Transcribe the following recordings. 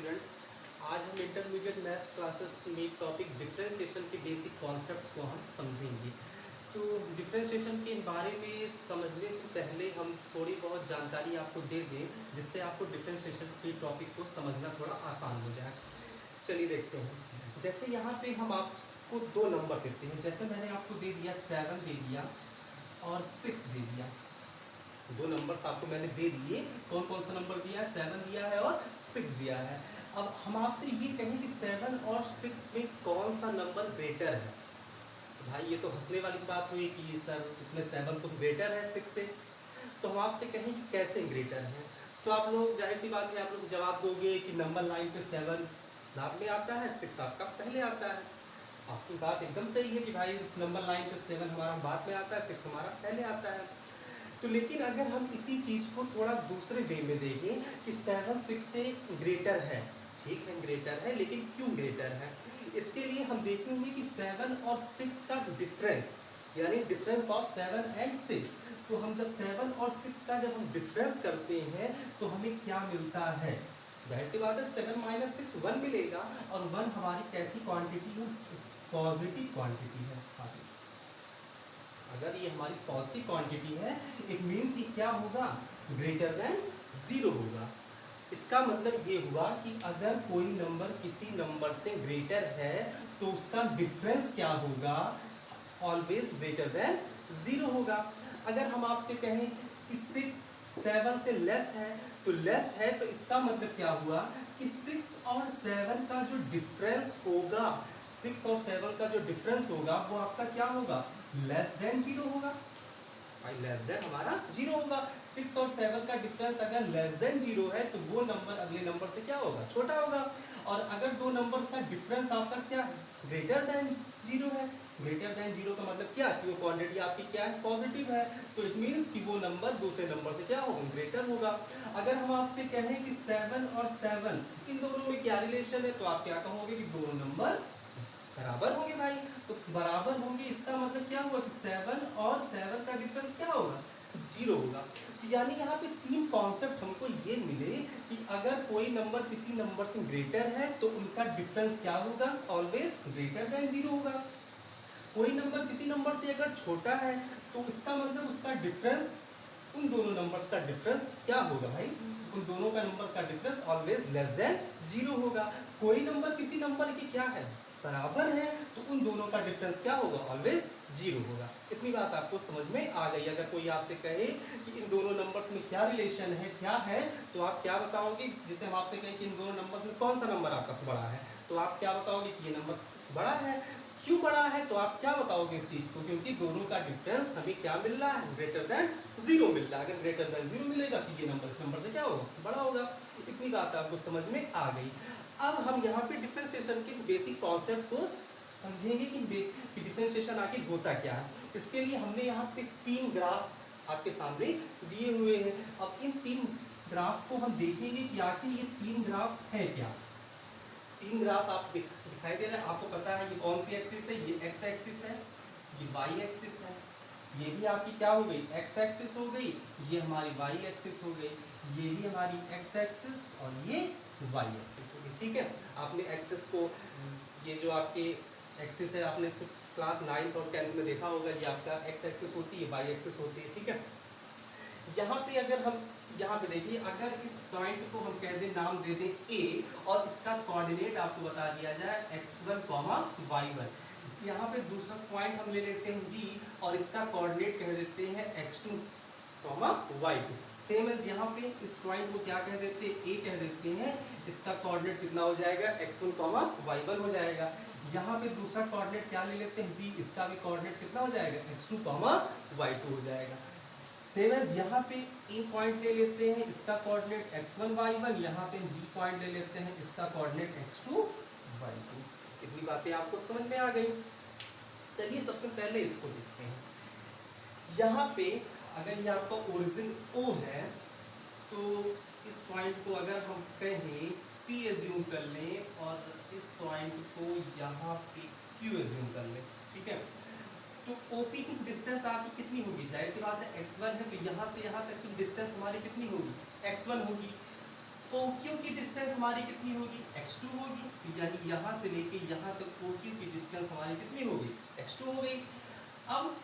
Students, आज हम intermediate maths classes में टॉपिक डिफरेंशिएशन के बेसिक कॉन्सेप्ट्स को हम समझेंगे। तो डिफरेंशिएशन के बारे में समझने से पहले हम थोड़ी बहुत जानकारी आपको दे दें, जिससे आपको डिफरेंशिएशन के टॉपिक को समझना थोड़ा आसान हो जाए। चलिए देखते हैं। जैसे यहाँ पे हम आपको दो नंबर देते हैं, जैसे मैंने आपको दे दिया 7 दे दिया और 6 दे दिया। दो नंबर्स आपको मैंने दे दिए। कौन कौन सा नंबर दिया है? 7 दिया है और 6 दिया है। अब हम आपसे ये कहें कि 7 और 6 में कौन सा नंबर ग्रेटर है? तो भाई ये तो हंसने वाली बात हुई कि सर इसमें 7 तो ग्रेटर है 6 से। तो हम आपसे कहें कि कैसे ग्रेटर है, तो आप लोग जाहिर सी बात है आप लोग जवाब दोगे कि नंबर लाइन पे 7 बाद में आता है, 6 आपका पहले आता है। आपकी बात एकदम सही है कि भाई नंबर लाइन पे 7 हमारा बाद में आता है, 6 हमारा पहले आता है। तो लेकिन अगर हम इसी चीज़ को थोड़ा दूसरे वे में देखें कि 7 6 से ग्रेटर है, ठीक है ग्रेटर है, लेकिन क्यों ग्रेटर है? इसके लिए हम देखेंगे कि 7 और 6 का डिफरेंस, यानी डिफरेंस ऑफ 7 एंड 6। तो हम जब 7 और 6 का जब हम डिफरेंस करते हैं तो हमें क्या मिलता है? जाहिर सी बात है 7 माइनस 6 1 मिलेगा, और 1 हमारी कैसी क्वांटिटी है? पॉजिटिव क्वांटिटी है। अगर ये हमारी पॉजिटिव क्वांटिटी है, इट मीन्स ये क्या होगा? ग्रेटर देन 0 होगा। इसका मतलब ये हुआ कि अगर कोई नंबर किसी नंबर से ग्रेटर है तो उसका डिफरेंस क्या होगा? ऑलवेज ग्रेटर देन 0 होगा। अगर हम आपसे कहें कि 6 7 से लेस है, तो लेस है तो इसका मतलब क्या हुआ कि 6 और 7 का जो डिफरेंस होगा, 6 और 7 का जो डिफरेंस होगा वो आपका क्या होगा? लेस देन 0 होगा। भाई लेस देन हमारा 0 होगा। 6 और 7 का डिफरेंस अगर लेस देन 0 है तो वो नंबर अगले नंबर से क्या होगा? छोटा होगा। और अगर दो नंबर्स का डिफरेंस आपका क्या है? ग्रेटर देन 0 है। ग्रेटर देन 0 का मतलब क्या? कि वो क्वांटिटी आपकी क्या है? पॉजिटिव है। तो इट मीन्स कि वो नंबर दूसरे नंबर से क्या होगा? ग्रेटर होगा। अगर हम आपसे कहें कि 7 और 7 इन दोनों में क्या रिलेशन है, तो आप क्या कहोगे कि दोनों नंबर बराबर होंगे भाई। तो बराबर होंगे इसका मतलब क्या हुआ कि 7 और 7 का डिफरेंस क्या होगा? 0 होगा। तो यानी यहाँ पे तीन कॉन्सेप्ट हमको ये मिले कि अगर कोई नंबर किसी नंबर से ग्रेटर है तो उनका डिफरेंस क्या होगा? ऑलवेज ग्रेटर देन 0 होगा। कोई नंबर किसी नंबर से अगर छोटा है तो इसका मतलब उसका डिफरेंस, उन दोनों नंबर्स का डिफरेंस क्या होगा भाई? उन दोनों का नंबर का डिफरेंस ऑलवेज लेस देन 0 होगा। कोई नंबर किसी नंबर के क्या है? बराबर है, तो उन दोनों का डिफरेंस क्या होगा? ऑलवेज 0 होगा। इतनी बात आपको समझ में आ गई। अगर कोई आपसे कहे कि इन दोनों नंबर्स में क्या रिलेशन है, क्या है, तो आप क्या बताओगे? जैसे हम आपसे कहें कि इन दोनों नंबर्स में कौन सा नंबर आपका बड़ा है, तो आप क्या बताओगे कि ये नंबर बड़ा है। क्यों बड़ा है? तो आप क्या बताओगे इस चीज को? क्योंकि दोनों का डिफरेंस हमें क्या मिल रहा है? ग्रेटर देन 0 मिल रहा है। अगर ग्रेटर देन 0 मिलेगा तो ये नंबर इस नंबर से क्या होगा? बड़ा होगा। इतनी बात आपको समझ में आ गई। अब हम यहाँ पे डिफरेंशिएशन के बेसिक कॉन्सेप्ट को समझेंगे कि डिफरेंशिएशन आखिर होता क्या है। इसके लिए हमने यहाँ पे 3 ग्राफ आपके सामने दिए हुए हैं। अब इन 3 ग्राफ को हम देखेंगे कि आखिर ये 3 ग्राफ है क्या। 3 ग्राफ आप दिखाई दे रहे हैं, आपको पता है ये कौन सी एक्सिस है? ये एक्स एक्सिस है, ये वाई एक्सिस है। ये भी आपकी क्या हो गई? एक्स एक्सिस हो गई। ये हमारी वाई एक्सिस हो गई। ये भी हमारी एक्स एक्सिस और ये वाई एक्सिस हो गई। ठीक है, आपने एक्सिस को, ये जो आपके एक्सिस है, आपने इसको क्लास 9th और 10th में देखा होगा। ये आपका एक्स एक्सिस होती है, वाई एक्सिस होती है। ठीक है, यहाँ पे अगर हम यहाँ पे देखिए, अगर इस पॉइंट को हम कह दें, नाम दे दें A, और इसका कोऑर्डिनेट आपको बता दिया जाए x1, y1। यहाँ पे दूसरा पॉइंट हम ले लेते हैं B, और इसका कोऑर्डिनेट कह देते हैं x2, y2। सेम एज यहाँ पे इस पॉइंट को क्या कह देते हैं? A कह देते हैं। इसका कोऑर्डिनेट कितना हो जाएगा? x1, y1 हो जाएगा। यहाँ पे दूसरा कोऑर्डिनेट क्या ले लेते हैं? B, इसका भी कोऑर्डिनेट कितना हो जाएगा? x2, y2 हो जाएगा। सेम एज यहाँ पे ए पॉइंट ले लेते हैं, इसका कोऑर्डिनेट x1, y1। यहाँ पे बी पॉइंट ले लेते हैं, इसका कोऑर्डिनेट x2, y2। इतनी बातें आपको समझ में आ गई। चलिए सबसे पहले इसको देखते हैं। यहाँ पे अगर ये आपका ओरिजिन O है, तो इस पॉइंट को अगर हम कहें P एज्यूम कर लें, और इस पॉइंट को यहाँ पे Q एज्यूम कर लें। ठीक है, तो OP की डिस्टेंस आपकी कितनी होगी? जाहिर सी बात है x1 है, तो यहाँ से यहाँ तक की डिस्टेंस हमारी कितनी होगी? x1 होगी। OQ की डिस्टेंस हमारी कितनी होगी, x2 होगी, यानी यहाँ से लेके यहाँ तक OQ की डिस्टेंस हमारी कितनी होगी, x2 हो गई। अब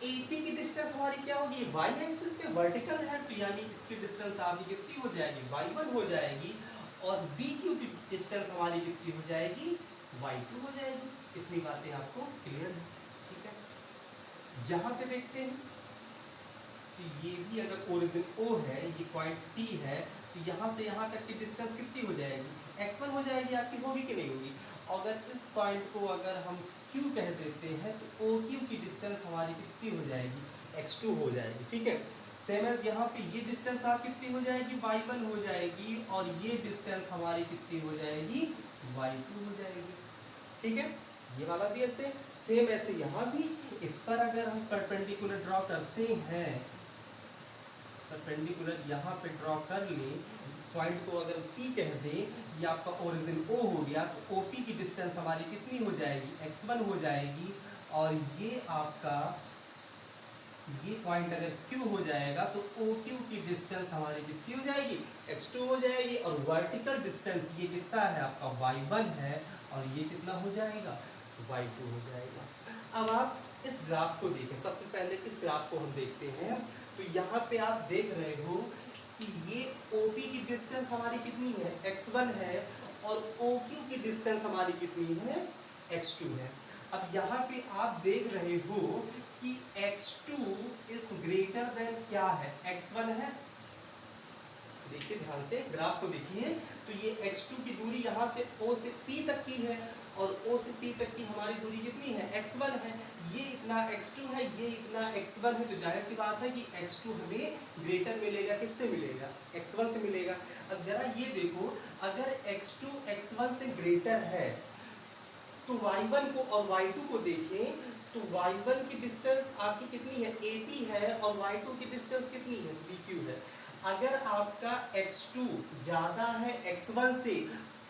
AP की डिस्टेंस हमारी क्या होगी, y एक्सिस पे वर्टिकल है, तो यानी इसकी डिस्टेंस आपकी कितनी हो जाएगी, y1 हो जाएगी, और BQ की डिस्टेंस हमारी कितनी हो जाएगी, y2 हो जाएगी। इतनी बातें आपको क्लियर है, ठीक है। यहाँ पे देखते हैं, तो ये भी अगर ओरिजिन O है, ये पॉइंट P है, तो यहाँ से यहाँ तक की डिस्टेंस कितनी हो जाएगी, x1 हो जाएगी आपकी, होगी कि नहीं होगी। अगर इस पॉइंट को अगर हम Q कह देते हैं, तो OQ की डिस्टेंस हमारी कितनी हो जाएगी, x2 हो जाएगी, ठीक है। सेम एज यहाँ पे ये डिस्टेंस आप कितनी हो जाएगी, y1 हो जाएगी, और ये डिस्टेंस हमारी कितनी हो जाएगी, y2 हो जाएगी, ठीक है। ये वाला भी ऐसे सेम, ऐसे यहाँ भी इस पर अगर हम परपेंडिकुलर ड्रॉ करते हैं, परपेंडिकुलर यहाँ पे ड्रॉ कर ले, इस पॉइंट को अगर P कह दें, ये आपका ओरिजिन O हो गया, तो OP की डिस्टेंस हमारी कितनी हो जाएगी, x1 हो जाएगी, और ये आपका ये पॉइंट अगर Q हो जाएगा, तो OQ की डिस्टेंस हमारी कितनी हो जाएगी, x2 हो जाएगी, और वर्टिकल डिस्टेंस ये कितना है आपका y1 है, और ये कितना हो जाएगा, y2 हो जाएगा। अब आप इस ग्राफ को देखें, सबसे पहले इस ग्राफ को हम देखते हैं, तो यहाँ पे आप देख रहे हो कि ये OP की डिस्टेंस हमारी कितनी है, x1 है, और OQ की डिस्टेंस हमारी कितनी है, x2 है। अब यहाँ पे आप देख रहे हो कि x2 इज ग्रेटर देन क्या है, x1 है। देखिए ध्यान से ग्राफ को देखिए, तो ये x2 की दूरी यहाँ से O से P तक की है, और O से P तक की हमारी दूरी कितनी है, x1 है। ये इतना x2 है, ये इतना x1 है, तो जाहिर सी बात है कि x2 हमें ग्रेटर मिलेगा, किससे मिलेगा, x1 से मिलेगा। अब जरा ये देखो, अगर x2 x1 से ग्रेटर है, तो y1 को और y2 को देखें, तो y1 की डिस्टेंस आपकी कितनी है, AP है, और y2 की डिस्टेंस कितनी है, BQ है। अगर आपका x2 ज़्यादा है x1 से,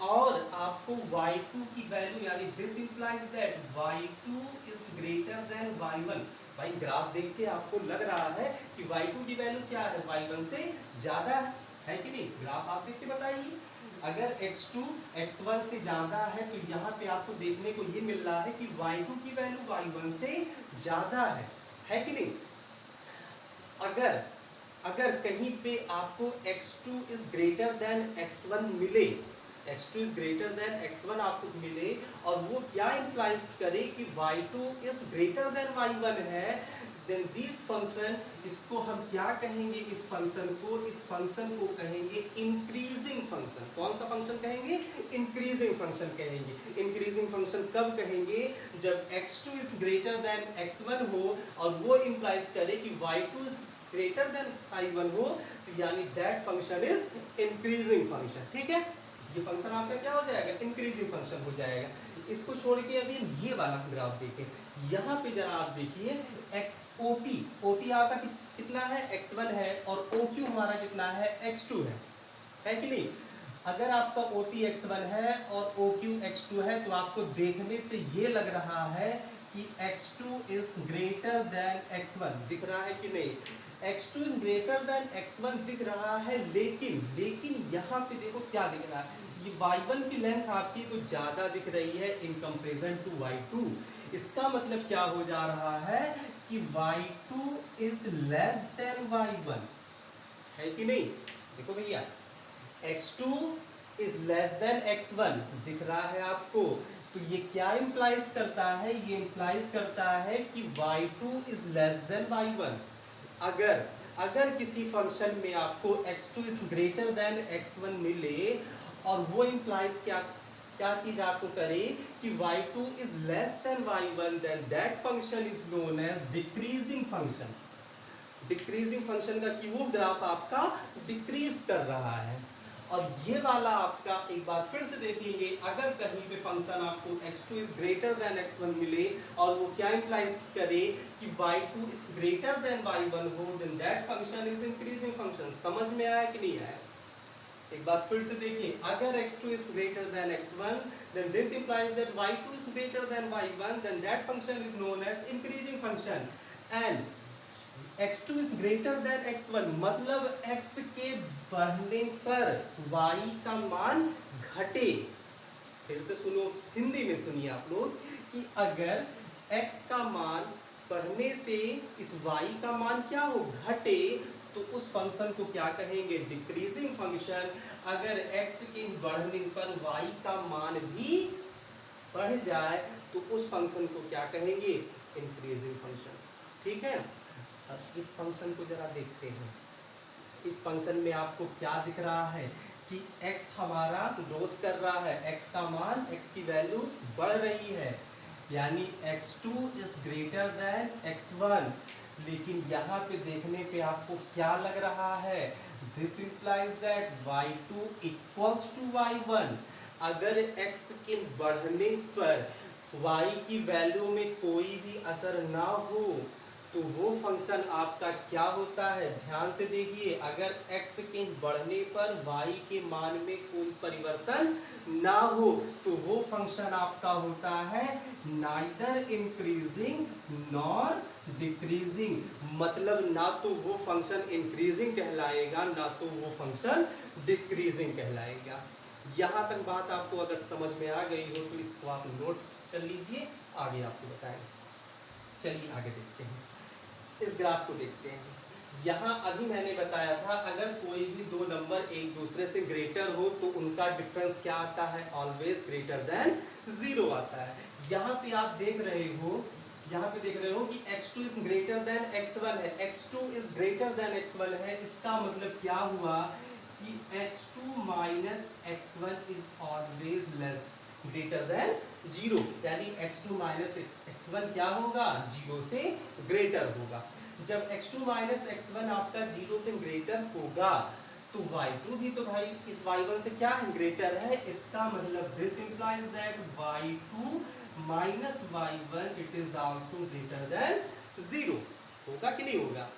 और आपको y2 की वैल्यू, यानी this implies that y2 is greater than y1। भाई ग्राफ देख के आपको लग रहा है कि y2 की वैल्यू क्या है, y1 से ज़्यादा है कि नहीं, ग्राफ आप देख के बताइए। अगर x2 x1 से ज़्यादा है, तो यहाँ पे आपको देखने को ये मिल रहा है कि y2 की वैल्यू y1 से ज़्यादा है कि नहीं। अगर कहीं पे आपको x2 is greater then x1 मिले, x2 is greater then x1 आपको मिले, और वो क्या इंप्लाइज करे कि y2 is greater than y1 है, देन दिस फंक्शन, इसको हम क्या कहेंगे, इस फंक्शन को कहेंगे इंक्रीजिंग फंक्शन। कौन सा फंक्शन कहेंगे, इंक्रीजिंग फंक्शन कहेंगे। इंक्रीजिंग फंक्शन कब कहेंगे, जब x2 is greater then x1 हो, और वो इंप्लाइज करे कि y2 is greater than y1 हो, तो यानी that function is increasing function, ठीक है। ये फंक्शन आपका क्या हो जाएगा, इंक्रीजिंग फंक्शन हो जाएगा। इसको छोड़ के अभी हम ये वाला ग्राफ देखें, यहाँ पे जरा आप देखिए, OP आपका कितना है, x1 है, और OQ हमारा कितना है, x2 है कि नहीं। अगर आपका OP x1 है और OQ x2 है, तो आपको देखने से ये लग रहा है कि x2 is greater then x1, दिख रहा है कि नहीं, x2 is greater then x1 दिख रहा है, लेकिन यहाँ पे देखो क्या दिख रहा है, ये y1 की लेंथ आपकी कुछ ज़्यादा दिख रही है इन कंपेरिजन टू y2। इसका मतलब क्या हो जा रहा है कि y2 is less than y1, है कि नहीं। देखो भैया, x2 is less then x1 दिख रहा है आपको, तो ये क्या इंप्लाइज करता है, ये इंप्लाइज करता है कि y2 is less than y1। अगर किसी फंक्शन में आपको x2 is greater then x1 मिले, और वो इंप्लाइज क्या चीज आपको करे कि y2 is less than y1, then that function is known as decreasing function. Decreasing function का क्यूब ग्राफ आपका डिक्रीज कर रहा है। और ये वाला आपका एक बार फिर से देखेंगे, अगर कहीं पे फंक्शन आपको x2 is greater then x1 मिले, और वो क्या इंप्लाइज करे कि y2 is greater than y1 हो, then that function is increasing function. समझ में आया कि नहीं आया, एक बार फिर से देखिए, अगर x2 is greater than x1, then this implies that y2 is greater than y1, then that function is known as increasing function, and x2 is greater then x1 मतलब x के बढ़ने पर y का मान घटे। फिर से सुनो, हिंदी में सुनिए आप लोग कि अगर x का मान बढ़ने से इस y का मान क्या हो, घटे, तो उस फंक्शन को क्या कहेंगे, डिक्रीजिंग फंक्शन। अगर x के बढ़ने पर y का मान भी बढ़ जाए तो उस फंक्शन को क्या कहेंगे, इंक्रीजिंग फंक्शन। ठीक है, अब इस फंक्शन को जरा देखते हैं। इस फंक्शन में आपको क्या दिख रहा है कि x हमारा ग्रोथ कर रहा है, x का मान, x की वैल्यू बढ़ रही है, यानी x2 is greater then x1। लेकिन यहाँ पे देखने पे आपको क्या लग रहा है, this implies that y2 equals to y1। अगर x के बढ़ने पर y की वैल्यू में कोई भी असर ना हो तो वो फंक्शन आपका क्या होता है, ध्यान से देखिए। अगर x के बढ़ने पर y के मान में कोई परिवर्तन ना हो तो वो फंक्शन आपका होता है नाइदर इंक्रीजिंग नॉर डिक्रीजिंग। मतलब ना तो वो फंक्शन इंक्रीजिंग कहलाएगा, ना तो वो फंक्शन डिक्रीजिंग कहलाएगा। यहाँ तक बात आपको अगर समझ में आ गई हो तो इसको आप नोट कर लीजिए, आगे आपको बताएंगे। चलिए आगे देखते हैं, इस ग्राफ को देखते हैं। यहाँ अभी मैंने बताया था अगर कोई भी दो नंबर एक दूसरे से ग्रेटर हो तो उनका डिफरेंस क्या आता है, ऑलवेज ग्रेटर देन 0 आता है। यहाँ पे आप देख रहे हो, यहाँ पे देख रहे हो कि x2 is greater then x1 है, x2 is greater then x1 है। इसका मतलब क्या हुआ कि x2 minus x1 is always less greater than 0, यानी x2 माइनस x1 क्या होगा, 0 से ग्रेटर होगा। जब x2 माइनस x1 आपका 0 से ग्रेटर होगा तो y2 भी तो भाई इस y1 से क्या है, ग्रेटर है। इसका मतलब this implies that y2 minus y1 it is also greater than 0। होगा कि नहीं होगा,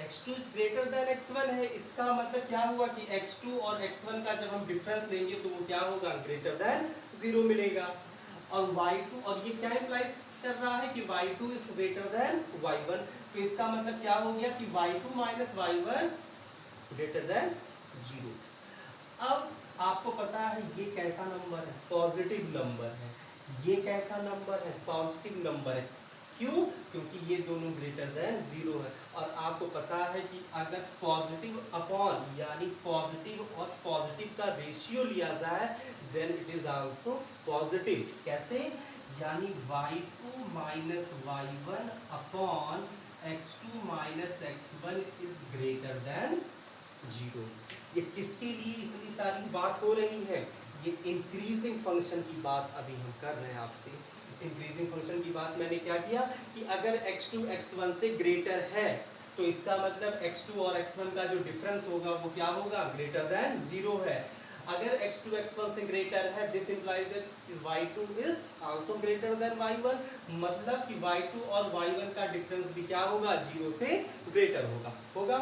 x2 is greater then x1 है। इसका मतलब क्या हुआ कि x2 और x1 का जब हम डिफरेंस लेंगे तो वो क्या होगा, ग्रेटर देन 0 मिलेगा। और y2, और ये क्या इंप्लाइज कर रहा है कि y2 is greater than y1, तो इसका मतलब क्या हो गया कि y2 minus y1 greater than 0। अब आपको पता है ये कैसा नंबर है, पॉजिटिव नंबर है। ये कैसा नंबर है, पॉजिटिव नंबर है। क्यों, क्योंकि ये दोनों ग्रेटर देन 0 है। और आपको पता है कि अगर पॉजिटिव अपॉन यानी पॉजिटिव और पॉजिटिव का रेशियो लिया जाए then it is also positive. कैसे, यानी y2 minus y1 upon x2 minus x1 is greater than 0। ये किसके लिए इतनी सारी बात हो रही है, ये इंक्रीजिंग फंक्शन की बात अभी हम कर रहे हैं आपसे। इंक्रीजिंग फंक्शन की बात मैंने क्या किया कि अगर x2 x1 से ग्रेटर है तो इसका मतलब x2 और x1 का जो डिफरेंस होगा वो क्या होगा, ग्रेटर देन 0 है। अगर x2 x1 से ग्रेटर है this implies that y2 is also greater than y1, मतलब कि y2 और y1 का डिफरेंस भी क्या होगा, 0 से ग्रेटर होगा।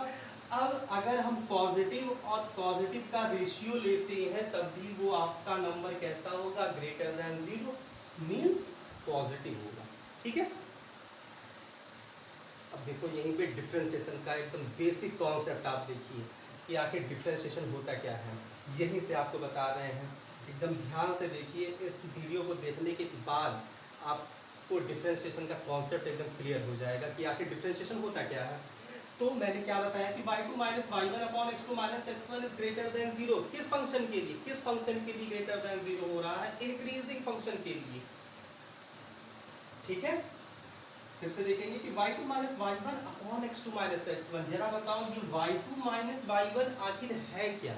अब अगर हम पॉजिटिव और पॉजिटिव का रेशियो लेते हैं तब भी वो आपका नंबर कैसा होगा, ग्रेटर देन 0, मींस पॉजिटिव होगा। ठीक है, अब देखो यहीं पे डिफरेंशिएशन का एकदम बेसिक कॉन्सेप्ट आप देखिए कि आखिर डिफरेंशिएशन होता क्या है, यहीं से आपको बता रहे हैं। एकदम ध्यान से देखिए, इस वीडियो को देखने के बाद आपको डिफरेंशिएशन का कॉन्सेप्ट एकदम क्लियर हो जाएगा कि आखिर डिफरेंशिएशन होता क्या है। तो मैंने क्या बताया कि y2 minus y1 upon x2 minus x1 is greater than 0। किस फंक्शन के लिए, किस फंक्शन के लिए ग्रेटर देन 0 हो रहा है, इंक्रीजिंग फंक्शन के लिए। ठीक है, फिर से देखेंगे कि y2 minus y1 upon x2 minus x1। जरा बताओ ये y2 माइनस y1 आखिर है क्या,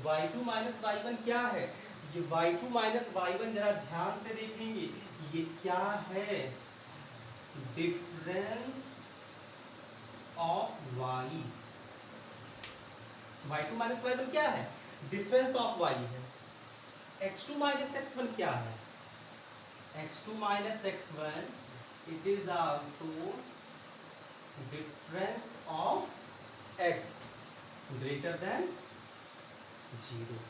y2 माइनस y1 क्या है, ये y2 माइनस y1 जरा ध्यान से देखेंगे ये क्या है, difference of y। y2 minus y1 क्या है, डिफरेंस ऑफ y है। x2 माइनस x1 क्या है, x2 minus x1 it is also difference of x greater than 0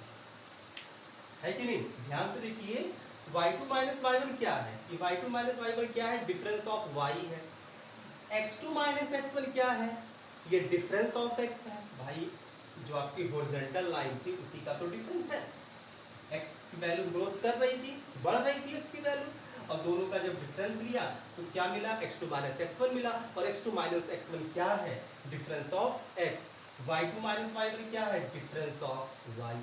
है कि नहीं। ध्यान से देखिए y2 माइनस y1 क्या है, कि y2 माइनस y1 क्या है, डिफरेंस ऑफ y है। x2 माइनस x1 क्या है? ये डिफरेंस ऑफ x है भाई, जो आपकी हॉरिजॉन्टल लाइन थी उसी का तो डिफरेंस है। x की वैल्यू ग्रोथ कर रही थी, बढ़ रही थी x की वैल्यू, और दोनों का जब डिफरेंस लिया तो क्या मिला? x2 माइनस x1 मिला। और x2 माइनस x1 क्या है? Difference of x। y2 minus y1 क्या है? Difference of y।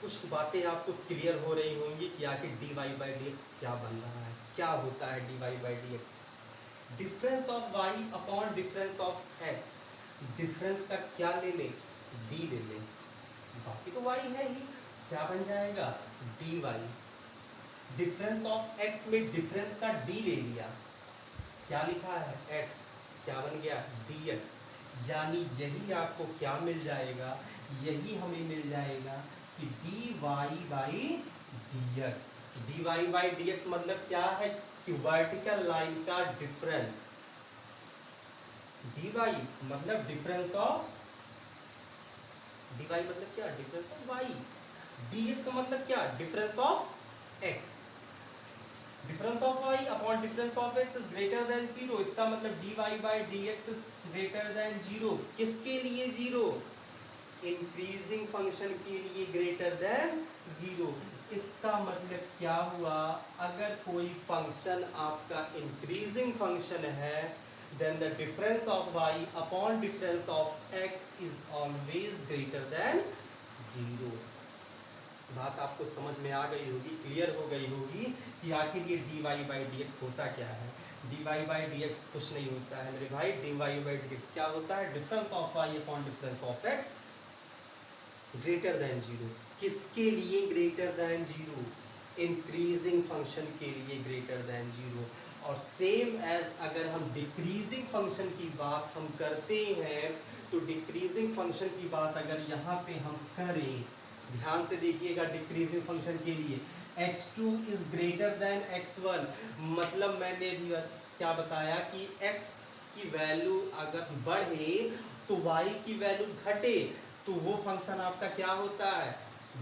कुछ बातें आपको क्लियर हो रही होंगी कि आखिर dy बाई डी एक्स क्या बन रहा है, क्या होता है dy by D x. Difference of y upon difference of x, difference का क्या ले लें? d ले लें, बाकी तो y है ही, क्या बन जाएगा? dy। डिफरेंस ऑफ x में डिफरेंस का d ले लिया, क्या लिखा है? x, क्या बन गया? dx। यानी यही आपको क्या मिल जाएगा? यही हमें मिल जाएगा कि dy by dx। dy by dx मतलब क्या है? कि वर्टिकल लाइन का डिफरेंस। dy मतलब डिफरेंस ऑफ, dy मतलब क्या? Difference of y। dx का मतलब क्या? Difference of x। Difference of y upon difference of x is greater than 0। इसका मतलब dy by dx is greater than 0। किसके लिए 0? इंक्रीजिंग फंक्शन के लिए ग्रेटर देन 0। इसका मतलब क्या हुआ? अगर कोई फंक्शन आपका इंक्रीजिंग फंक्शन है, then the difference of y upon difference of x is always greater than 0। बात आपको समझ में आ गई होगी, क्लियर हो गई होगी कि आखिर ये dy बाई डी एक्स होता क्या है। dy बाई डी एक्स कुछ नहीं होता है मेरे भाई, dy बाई डी एक्स क्या होता है? Difference of y upon difference of x greater than 0। किसके लिए ग्रेटर देन 0? इंक्रीजिंग फंक्शन के लिए ग्रेटर देन 0। और सेम एज अगर हम डिक्रीजिंग फंक्शन की बात हम करते हैं, तो डिक्रीजिंग फंक्शन की बात अगर यहाँ पे हम करें, ध्यान से देखिएगा, डिक्रीजिंग फंक्शन के लिए x2 is greater then x1, मतलब मैंने भी क्या बताया कि x की वैल्यू अगर बढ़े तो y की वैल्यू घटे, तो वो फंक्शन आपका क्या होता है?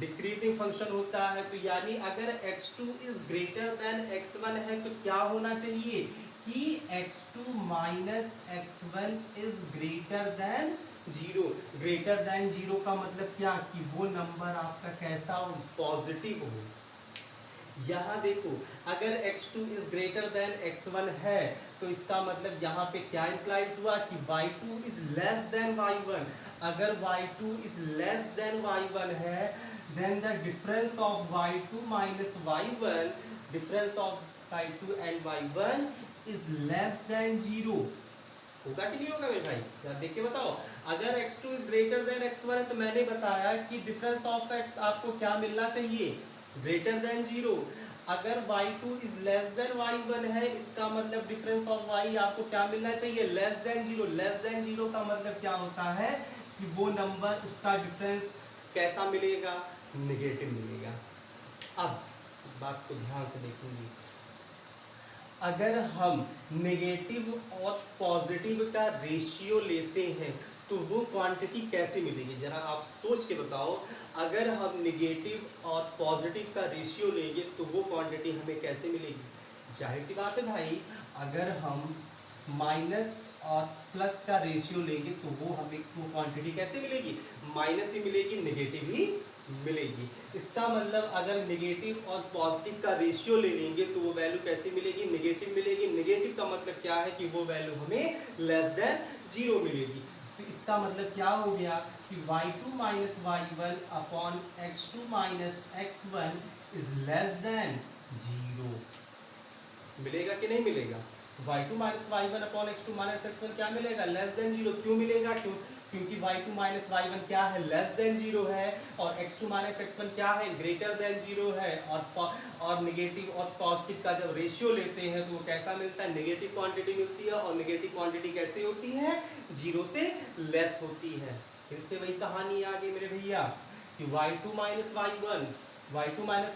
डिक्रीजिंग फंक्शन होता है। तो यानी अगर x2 is greater then x1 है तो क्या होना चाहिए? कि x2 minus x1 is greater than 0। Greater than 0 का मतलब क्या? कि वो नंबर आपका कैसा हो? पॉजिटिव हो। यहाँ देखो, अगर x2 is greater then x1 है तो इसका मतलब यहाँ पे क्या इंप्लाइज हुआ? कि y2 is less than y1। अगर y2 is less than y1 है, then the difference of y2 minus y1, difference of y2 and y1 is less than 0। होगा कि नहीं होगा मेरे भाई? जरा देख के बताओ। अगर x2 is greater than x1 है तो मैंने बताया कि difference of x आपको क्या मिलना चाहिए? greater than 0। अगर y2 is less than y1 है, इसका मतलब difference of y आपको क्या मिलना चाहिए? less than 0। less than 0 का मतलब क्या होता है? कि वो नंबर, उसका डिफरेंस कैसा मिलेगा? नेगेटिव मिलेगा। अब बात को ध्यान से देखेंगे, अगर हम नेगेटिव और पॉजिटिव का रेशियो लेते हैं तो वो क्वांटिटी कैसे मिलेगी? जरा आप सोच के बताओ। अगर हम नेगेटिव और पॉजिटिव का रेशियो लेंगे तो वो क्वांटिटी हमें कैसे मिलेगी? जाहिर सी बात है भाई, अगर हम माइनस और प्लस का रेशियो लेंगे तो वो हमें वो क्वांटिटी कैसे मिलेगी? माइनस ही मिलेगी, नेगेटिव ही मिलेगी। इसका मतलब अगर नेगेटिव और पॉजिटिव का रेशियो ले लेंगे तो वो वैल्यू कैसे मिलेगी? नेगेटिव मिलेगी। नेगेटिव का मतलब क्या है? कि वो वैल्यू हमें लेस देन 0 मिलेगी। तो इसका मतलब क्या हो गया? कि y2 minus y1 upon x2 minus x1 is less then 0। मिलेगा कि नहीं मिलेगा? y2 minus y1 upon x2 minus x1 क्या मिलेगा? Less than 0। क्यों मिलेगा? क्योंकि y2 माइनस y1 क्या है? लेस देन 0 है, और x2 माइनस x1 क्या है? ग्रेटर देन 0 है। और नेगेटिव और पॉजिटिव का जब रेशियो लेते हैं तो वो कैसा मिलता है? नेगेटिव क्वांटिटी मिलती है। और नेगेटिव क्वांटिटी कैसे होती है? 0 से लेस होती है। फिर से वही कहानी आ गई मेरे भैया कि y2 माइनस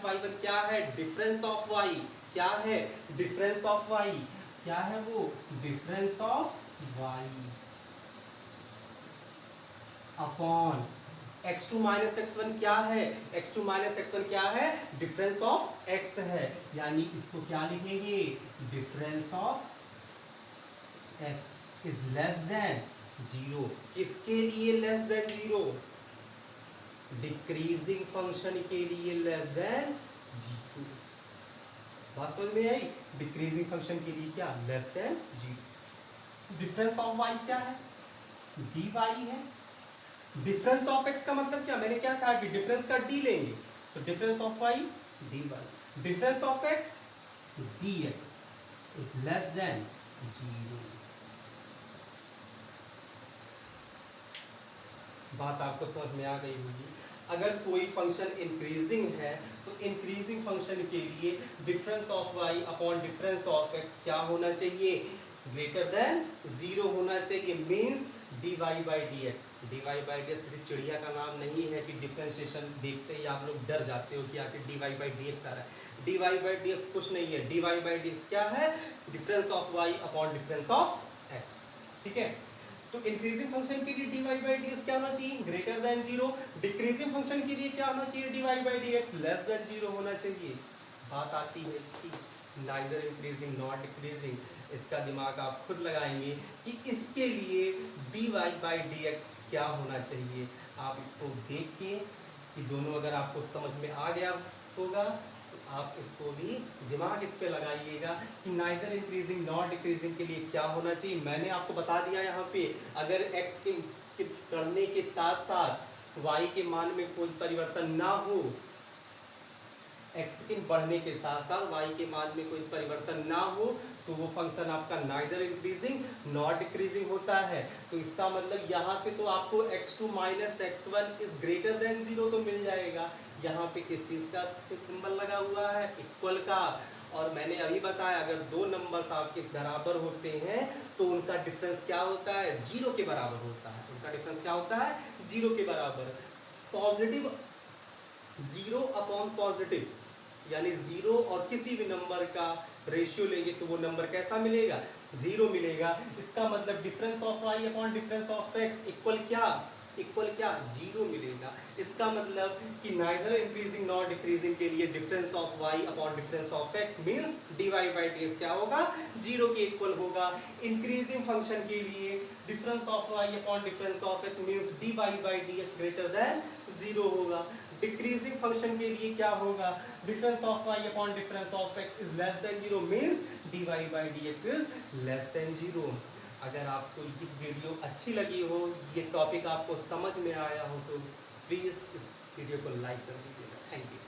y1 क्या है? Difference of y। क्या है? Difference of y। क्या है वो? Difference of y upon x2 minus x1 क्या है? x2 माइनस x1 क्या है? डिफरेंस ऑफ x है। यानी इसको क्या लिखेंगे? Difference of x is less then 0। किसके लिए लेस देन 0? डिक्रीजिंग फंक्शन के लिए लेस देन 0। बात समझ में आई? डिक्रीजिंग फंक्शन के लिए क्या? Less than 0। Difference of y क्या है? dy है। डिफरेंस ऑफ x का मतलब क्या? मैंने क्या कहा कि डिफरेंस का d लेंगे, तो difference of y dy। Difference of x dx is less then 0। बात आपको समझ में आ गई होगी। अगर कोई फंक्शन इंक्रीजिंग है तो इंक्रीजिंग फंक्शन के लिए difference of y upon difference of x क्या होना चाहिए? ग्रेटर देन 0 होना चाहिए। Means dy by D x. dy by D x किसी चिड़िया का नाम नहीं है कि डिफरेंशिएशन देखते ही आप लोग डर जाते हो कि आखिर dy बाई डी एक्स आ रहा है। dy बाई डी एक्स कुछ नहीं है। dy बाई डी एक्स क्या है? Difference of y upon difference of x। ठीक है, तो इंक्रीजिंग फंक्शन के लिए dy बाई डी एक्स क्या होना चाहिए? Greater than 0। डिक्रीजिंग फंक्शन के लिए क्या होना चाहिए? dy by D x less than 0 होना चाहिए। बात आती है इसकी नाइदर इंक्रीजिंग नॉट डिक्रीजिंग। इसका दिमाग आप खुद लगाएंगे कि इसके लिए dy बाई डी एक्स क्या होना चाहिए। आप इसको देख के कि दोनों अगर आपको समझ में आ गया होगा तो आप इसको भी दिमाग इस पे लगाइएगा कि नाइदर इंक्रीजिंग नॉट डिक्रीजिंग के लिए क्या होना चाहिए। मैंने आपको बता दिया यहाँ पे, अगर x के बढ़ने के साथ साथ y के मान में कोई परिवर्तन ना हो, x के बढ़ने के साथ साथ y के मान में कोई परिवर्तन ना हो तो वो फंक्शन आपका नाइदर इंक्रीजिंग नॉट डिक्रीजिंग होता है। तो इसका मतलब यहाँ से तो आपको x2 minus x1 is greater than 0 तो मिल जाएगा। यहाँ पे किस चीज़ का सिंबल लगा हुआ है? इक्वल का। और मैंने अभी बताया अगर दो नंबर्स आपके बराबर होते हैं तो उनका डिफरेंस क्या होता है? 0 के बराबर होता है। उनका डिफरेंस क्या होता है? 0 के बराबर। पॉजिटिव 0 अपॉन पॉजिटिव यानी 0 और किसी भी नंबर का रेशियो लेंगे तो वो नंबर कैसा मिलेगा? 0 मिलेगा। इसका मतलब difference of y upon difference of x equal क्या? इक्वल क्या? 0 मिलेगा। इसका मतलब कि नाइदर इंक्रीजिंग नॉट डिक्रीजिंग के लिए difference of y upon difference of x means dy by D x क्या होगा? 0 के इक्वल होगा। इंक्रीजिंग फंक्शन के लिए difference of y upon difference of x means dy by D x greater than 0 होगा। Decreasing function के लिए क्या होगा? Difference of y upon difference of x is less then 0 means dy by D x is less then 0। अगर आपको ये video अच्छी लगी हो, ये टॉपिक आपको समझ में आया हो तो प्लीज़ इस वीडियो को लाइक कर दीजिएगा। Thank you.